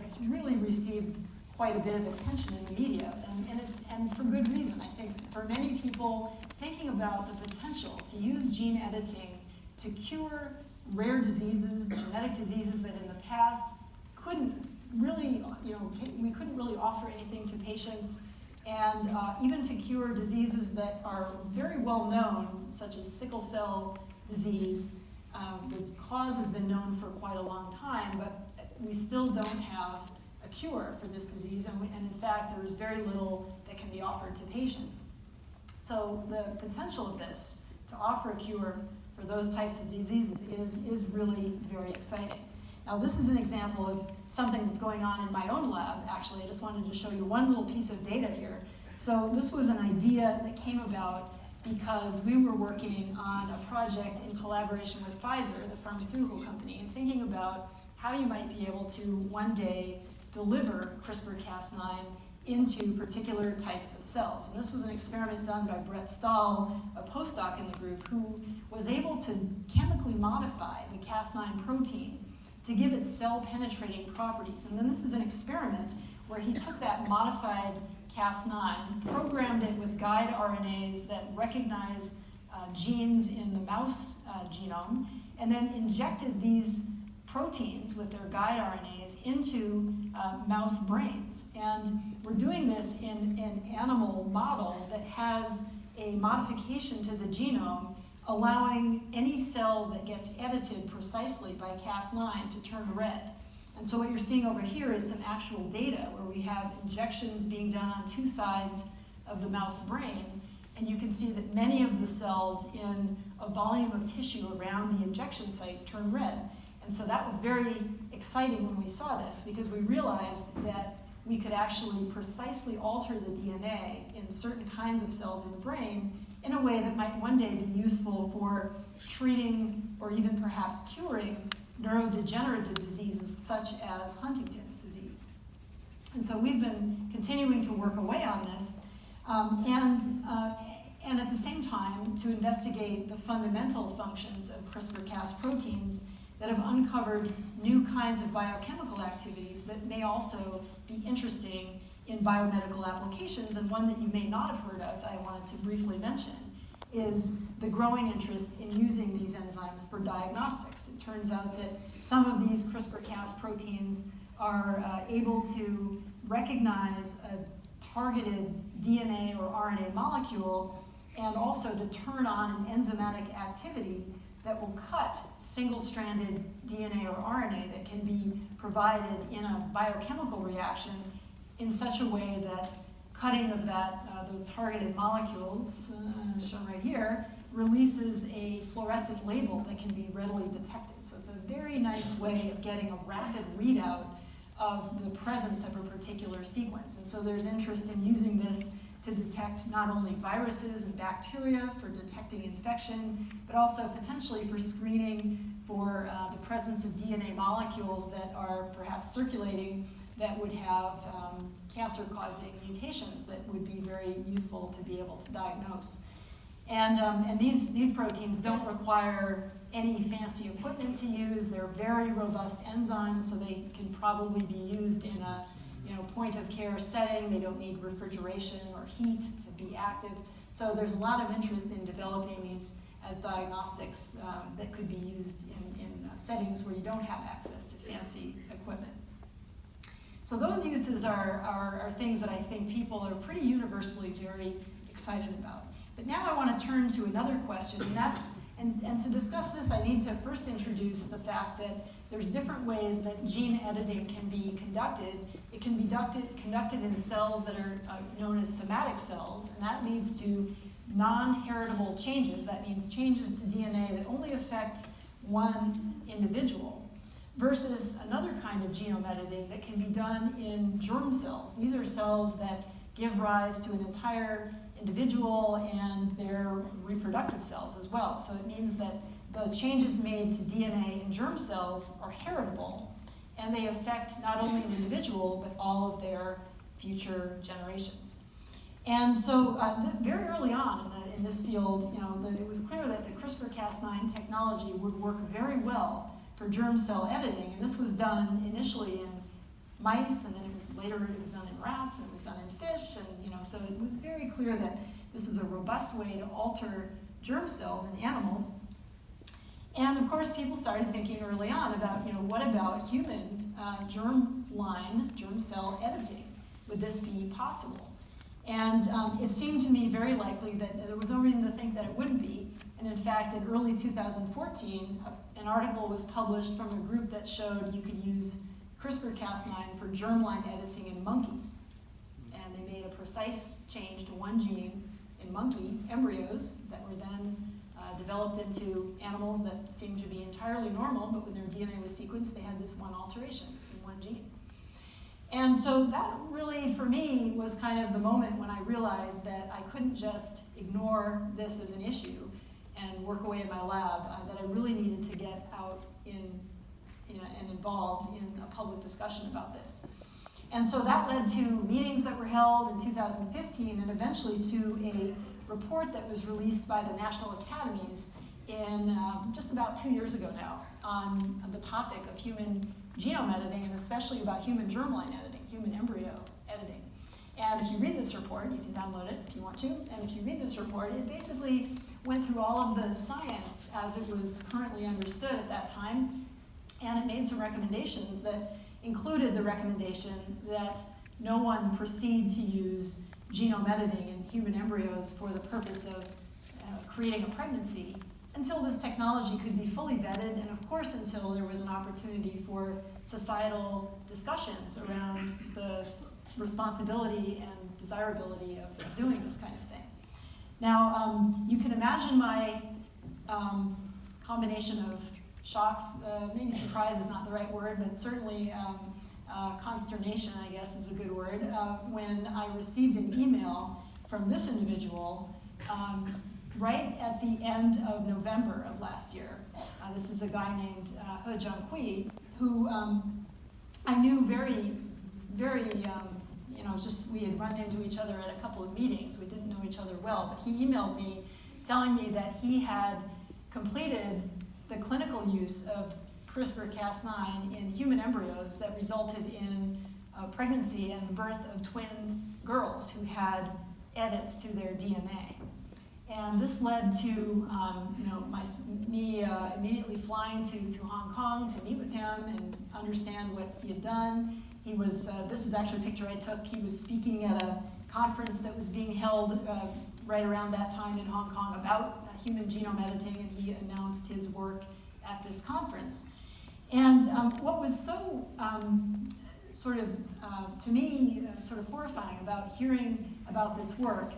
it's really received quite a bit of attention in the media, and for good reason. I think for many people, thinking about the potential to use gene editing to cure rare diseases, genetic diseases that in the past couldn't really, we couldn't really offer anything to patients, and even to cure diseases that are very well known, such as sickle cell disease. The cause has been known for quite a long time, but we still don't have a cure for this disease, and in fact, there is very little that can be offered to patients. So the potential of this to offer a cure for those types of diseases is really very exciting. Now, this is an example of something that's going on in my own lab, actually. I just wanted to show you one little piece of data here. So this was an idea that came about because we were working on a project in collaboration with Pfizer, the pharmaceutical company, and thinking about how you might be able to one day deliver CRISPR-Cas9 into particular types of cells. And this was an experiment done by Brett Stahl, a postdoc in the group, who was able to chemically modify the Cas9 protein to give it cell-penetrating properties. And then this is an experiment where he took that modified Cas9, programmed it with guide RNAs that recognize genes in the mouse genome, and then injected these proteins with their guide RNAs into mouse brains. And we're doing this in an animal model that has a modification to the genome allowing any cell that gets edited precisely by Cas9 to turn red. And so what you're seeing over here is some actual data where we have injections being done on two sides of the mouse brain, and you can see that many of the cells in a volume of tissue around the injection site turn red. And so that was very exciting when we saw this, because we realized that we could actually precisely alter the DNA in certain kinds of cells in the brain in a way that might one day be useful for treating or even perhaps curing neurodegenerative diseases such as Huntington's disease. And so we've been continuing to work away on this, and at the same time to investigate the fundamental functions of CRISPR-Cas proteins that have uncovered new kinds of biochemical activities that may also be interesting in biomedical applications. And one that you may not have heard of that I wanted to briefly mention is the growing interest in using these enzymes for diagnostics. It turns out that some of these CRISPR-Cas proteins are able to recognize a targeted DNA or RNA molecule, and also to turn on an enzymatic activity that will cut single-stranded DNA or RNA that can be provided in a biochemical reaction in such a way that cutting of those targeted molecules, shown right here, releases a fluorescent label that can be readily detected. So it's a very nice way of getting a rapid readout of the presence of a particular sequence. And so there's interest in using this to detect not only viruses and bacteria for detecting infection, but also potentially for screening for the presence of DNA molecules that are perhaps circulating that would have cancer-causing mutations that would be very useful to be able to diagnose. And these proteins don't require any fancy equipment to use. They're very robust enzymes, so they can probably be used in a point-of-care setting. They don't need refrigeration or heat to be active. So there's a lot of interest in developing these as diagnostics that could be used in settings where you don't have access to fancy equipment. So those uses are things that I think people are pretty universally very excited about. But now I want to turn to another question, and to discuss this, I need to first introduce the fact that there's different ways that gene editing can be conducted. It can be conducted in cells that are known as somatic cells, and that leads to non-heritable changes. That means changes to DNA that only affect one individual, versus another kind of genome editing that can be done in germ cells. These are cells that give rise to an entire individual and their reproductive cells as well. So it means that the changes made to DNA in germ cells are heritable, and they affect not only an individual, but all of their future generations. And so very early on in this field, it was clear that the CRISPR-Cas9 technology would work very well for germ cell editing, and this was done initially in mice, and then later it was done in rats, and it was done in fish, and so it was very clear that this was a robust way to alter germ cells in animals. And of course, people started thinking early on about, what about human germ cell editing? Would this be possible? And it seemed to me very likely that there was no reason to think that it wouldn't be. And in fact, in early 2014, an article was published from a group that showed you could use CRISPR-Cas9 for germline editing in monkeys. And they made a precise change to one gene in monkey embryos that were then developed into animals that seemed to be entirely normal, but when their DNA was sequenced, they had this one alteration in one gene. And so that really, for me, was kind of the moment when I realized that I couldn't just ignore this as an issue and work away in my lab, that I really needed to get out and involved in a public discussion about this. And so that led to meetings that were held in 2015 and eventually to a report that was released by the National Academies in just about 2 years ago now on the topic of human genome editing, and especially about human germline editing, human embryo editing. And if you read this report, you can download it if you want to, and if you read this report, it basically went through all of the science as it was currently understood at that time, and it made some recommendations that included the recommendation that no one proceed to use genome editing in human embryos for the purpose of creating a pregnancy until this technology could be fully vetted, and of course until there was an opportunity for societal discussions around the responsibility and desirability of doing this kind of thing. Now, you can imagine my combination of shocks, maybe surprise is not the right word, but certainly consternation, I guess is a good word, when I received an email from this individual right at the end of November of last year. This is a guy named He Jiankui, who I knew very, we had run into each other at a couple of meetings. We didn't know each other well, but he emailed me telling me that he had completed the clinical use of CRISPR-Cas9 in human embryos that resulted in pregnancy and the birth of twin girls who had edits to their DNA. And this led to me immediately flying to Hong Kong to meet with him and understand what he had done. He was, this is actually a picture I took, he was speaking at a conference that was being held right around that time in Hong Kong about human genome editing, and he announced his work at this conference. And what was so to me, sort of horrifying about hearing about this work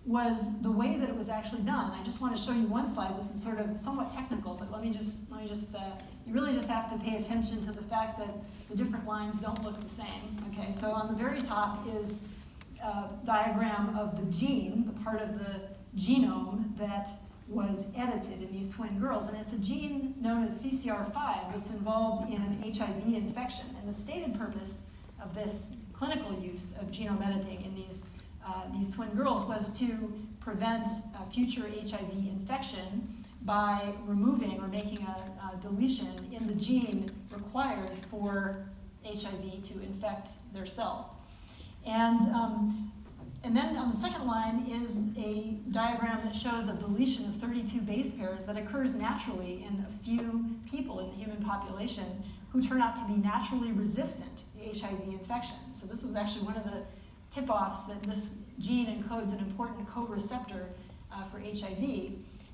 was the way that it was actually done. I just want to show you one slide. This is sort of somewhat technical, but let me just you really just have to pay attention to the fact that the different lines don't look the same. Okay, so on the very top is a diagram of the gene, the part of the genome that was edited in these twin girls, and it's a gene known as CCR5 that's involved in HIV infection. And the stated purpose of this clinical use of genome editing in these twin girls was to prevent future HIV infection by removing or making a deletion in the gene required for HIV to infect their cells. And then on the second line is a diagram that shows a deletion of 32 base pairs that occurs naturally in a few people in the human population who turn out to be naturally resistant to HIV infection. So this was actually one of the tip-offs that this gene encodes an important co-receptor for HIV.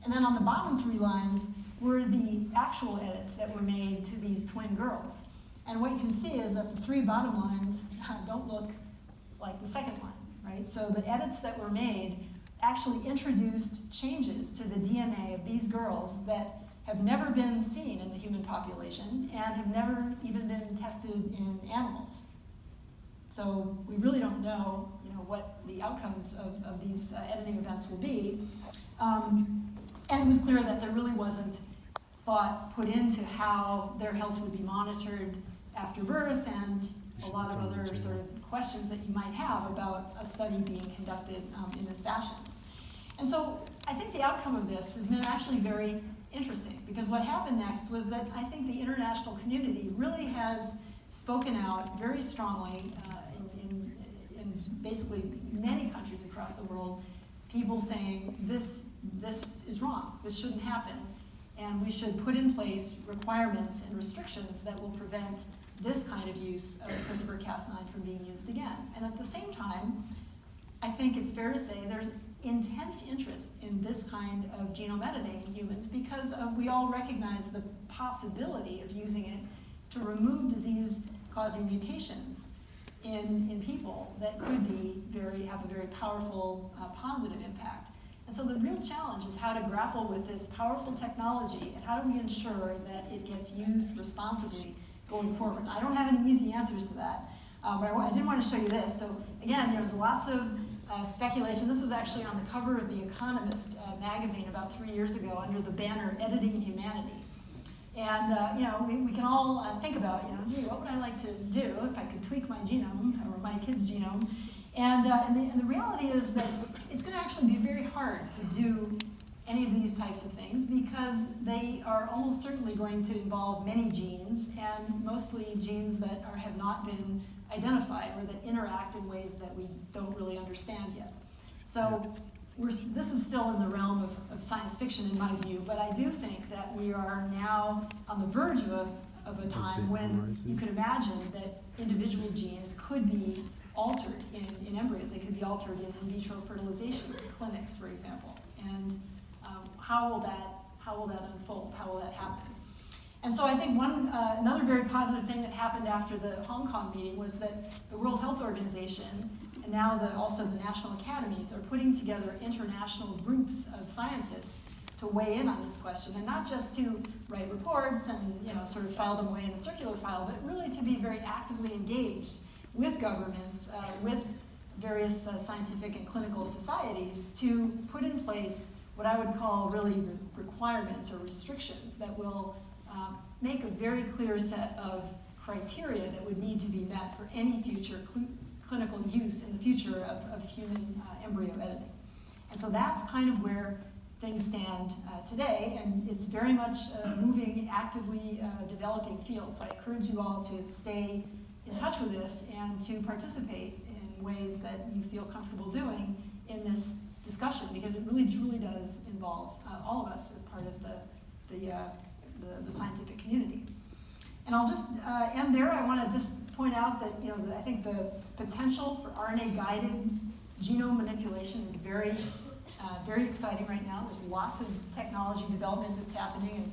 And then on the bottom three lines were the actual edits that were made to these twin girls. And what you can see is that the three bottom lines don't look like the second line, right? So the edits that were made actually introduced changes to the DNA of these girls that have never been seen in the human population and have never even been tested in animals. So we really don't know, what the outcomes of these editing events will be. And it was clear that there really wasn't thought put into how their health would be monitored after birth and a lot of other sort of questions that you might have about a study being conducted in this fashion. And so I think the outcome of this has been actually very interesting, because what happened next was that I think the international community really has spoken out very strongly in basically many countries across the world, people saying this is wrong, this shouldn't happen, and we should put in place requirements and restrictions that will prevent this kind of use of CRISPR-Cas9 from being used again. And at the same time, I think it's fair to say there's intense interest in this kind of genome editing in humans because we all recognize the possibility of using it to remove disease-causing mutations in people that could be have a very powerful positive impact. And so the real challenge is how to grapple with this powerful technology and how do we ensure that it gets used responsibly going forward. I don't have any easy answers to that, but I did want to show you this. So again, there's lots of speculation. This was actually on the cover of The Economist magazine about 3 years ago under the banner "Editing Humanity." And we can all think about, gee, what would I like to do if I could tweak my genome or my kid's genome? And the reality is that it's going to actually be very hard to do any of these types of things because they are almost certainly going to involve many genes and mostly genes that have not been identified or that interact in ways that we don't really understand yet. So this is still in the realm of science fiction in my view, but I do think that we are now on the verge of a time when you could imagine that individual genes could be altered in embryos. They could be altered in vitro fertilization clinics, for example. And how will that unfold? How will that happen? And so I think another very positive thing that happened after the Hong Kong meeting was that the World Health Organization and now also the national academies are putting together international groups of scientists to weigh in on this question, and not just to write reports and sort of file them away in a circular file, but really to be very actively engaged with governments, with various scientific and clinical societies to put in place what I would call really requirements or restrictions that will make a very clear set of criteria that would need to be met for any future clinical use in the future of human embryo editing. And so that's kind of where things stand today, and it's very much a moving, actively developing field. So I encourage you all to stay in touch with this and to participate in ways that you feel comfortable doing in this discussion, because it really truly does involve all of us as part of the scientific community. And I'll just end there. I want to just point out that I think the potential for RNA-guided genome manipulation is very exciting right now. There's lots of technology development that's happening,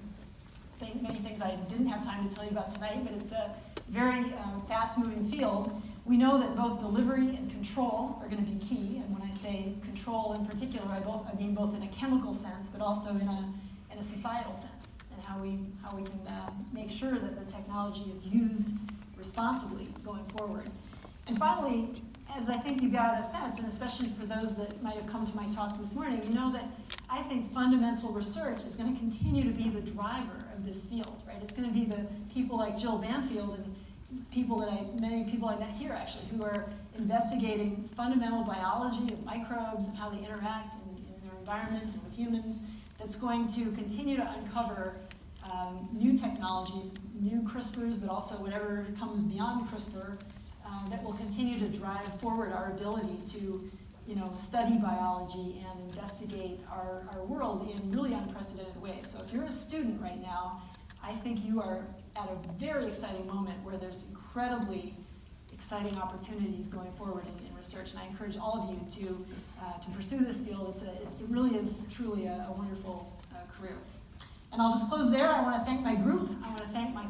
and many things I didn't have time to tell you about tonight, but it's a very fast-moving field. We know that both delivery and control are going to be key, and when I say control in particular, I mean both in a chemical sense, but also in a societal sense, and how we can make sure that the technology is used responsibly going forward. And finally, as I think you got a sense, and especially for those that might have come to my talk this morning, you know that I think fundamental research is going to continue to be the driver of this field, right? It's going to be the people like Jill Banfield and many people I met here actually, who are investigating fundamental biology of microbes and how they interact in their environment and with humans, that's going to continue to uncover new technologies, new CRISPRs, but also whatever comes beyond CRISPR, that will continue to drive forward our ability to study biology and investigate our world in really unprecedented ways. So if you're a student right now, I think you are at a very exciting moment where there's incredibly exciting opportunities going forward in research, and I encourage all of you to pursue this field. It really is truly a wonderful career. And I'll just close there. I want to thank my group. I want to thank my